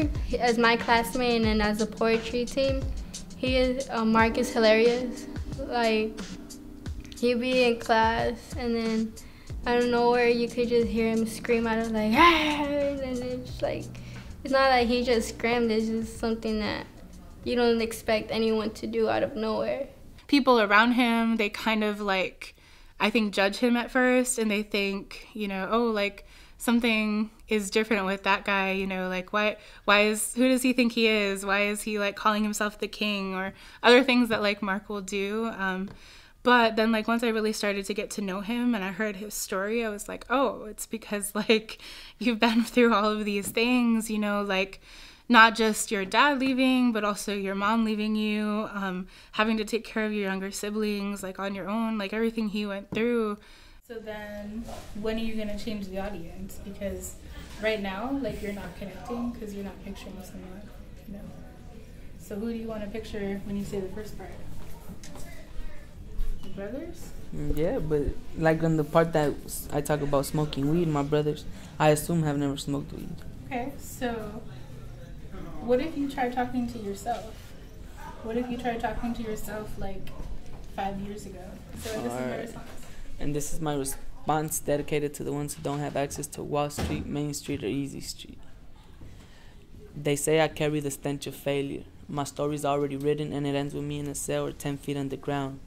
Mark, as my classmate and then as a poetry team, Mark is hilarious. Like, he'd be in class and then out of nowhere you could just hear him scream out of like, ah! And it's like, it's not like he just screamed, it's just something that you don't expect anyone to do out of nowhere. People around him, they kind of like, I think, judge him at first, and they think, you know, oh, like something is different with that guy, you know, like who does he think he is? Why is he like calling himself the king, or other things that like Mark will do. But then like once I really started to get to know him and I heard his story, I was like, oh, it's because like you've been through all of these things, you know, like not just your dad leaving, but also your mom leaving you, having to take care of your younger siblings, like on your own, like everything he went through. So then when are you going to change the audience? Because right now, like you're not connecting because you're not picturing someone, you know. So who do you want to picture when you say the first part? Your brothers? Yeah, but like on the part that I talk about smoking weed, my brothers, I assume have never smoked weed. Okay, so what if you try talking to yourself? What if you try talking to yourself like 5 years ago? So this is my response. And this is my response dedicated to the ones who don't have access to Wall Street, Main Street, or Easy Street. They say I carry the stench of failure. My story's already written and it ends with me in a cell or 10 feet underground.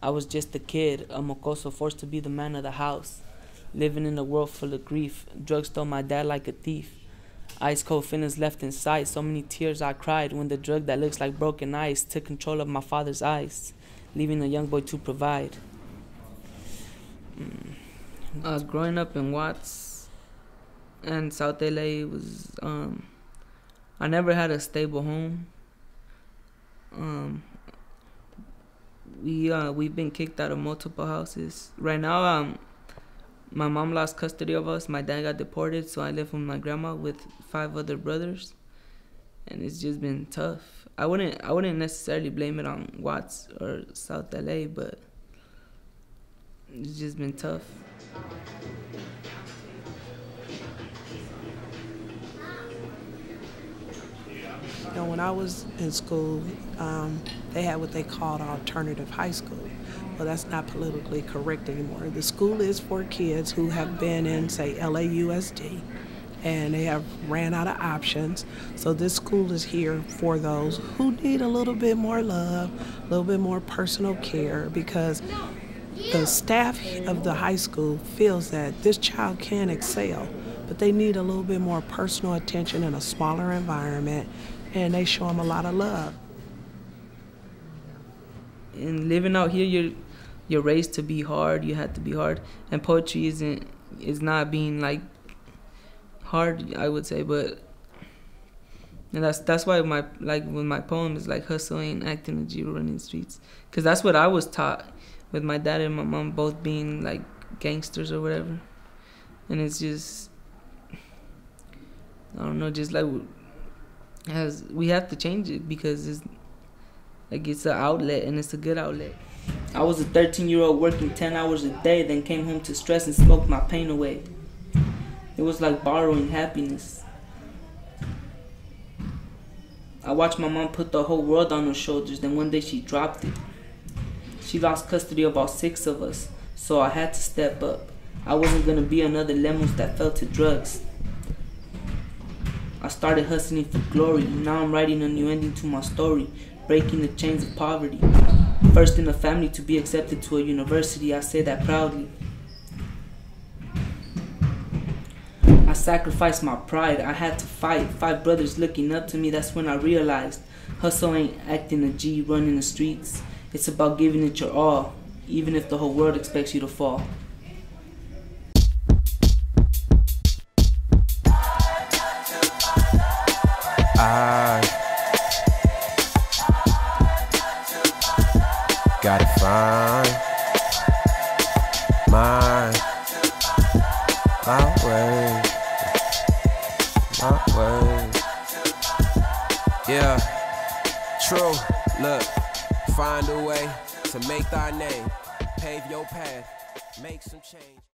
I was just a kid, a mocoso forced to be the man of the house. Living in a world full of grief. Drugs stole my dad like a thief. Ice cold feelings left in sight. So many tears I cried when the drug that looks like broken ice took control of my father's eyes, leaving a young boy to provide. Growing up in Watts and South LA was I never had a stable home. We've been kicked out of multiple houses. Right now, my mom lost custody of us. My dad got deported, so I live with my grandma with 5 other brothers, and it's just been tough. I wouldn't necessarily blame it on Watts or South LA, but it's just been tough. You know, when I was in school, they had what they called alternative high school. Well, that's not politically correct anymore. The school is for kids who have been in, say, LAUSD, and they have ran out of options. So this school is here for those who need a little bit more love, a little bit more personal care, because the staff of the high school feels that this child can excel, but they need a little bit more personal attention in a smaller environment, and they show them a lot of love. And living out here, you're raised to be hard. You have to be hard, and poetry is not being like hard, I would say, but and that's why with my poem is like hustling, acting, and G running streets, because that's what I was taught, with my dad and my mom both being like gangsters or whatever, and it's just, I don't know, just like we have to change it because it's an outlet, and it's a good outlet. I was a 13-year-old working 10 hours a day, then came home to stress and smoked my pain away. It was like borrowing happiness. I watched my mom put the whole world on her shoulders, then one day she dropped it. She lost custody of all 6 of us, so I had to step up. I wasn't gonna be another Lemos that fell to drugs. I started hustling for glory. Now I'm writing a new ending to my story, breaking the chains of poverty. First in the family to be accepted to a university, I say that proudly. I sacrificed my pride. I had to fight. 5 brothers looking up to me. That's when I realized hustle ain't acting a G, running the streets. It's about giving it your all, even if the whole world expects you to fall. I gotta find my way, yeah, true, look, find a way to make thy name, pave your path, make some change.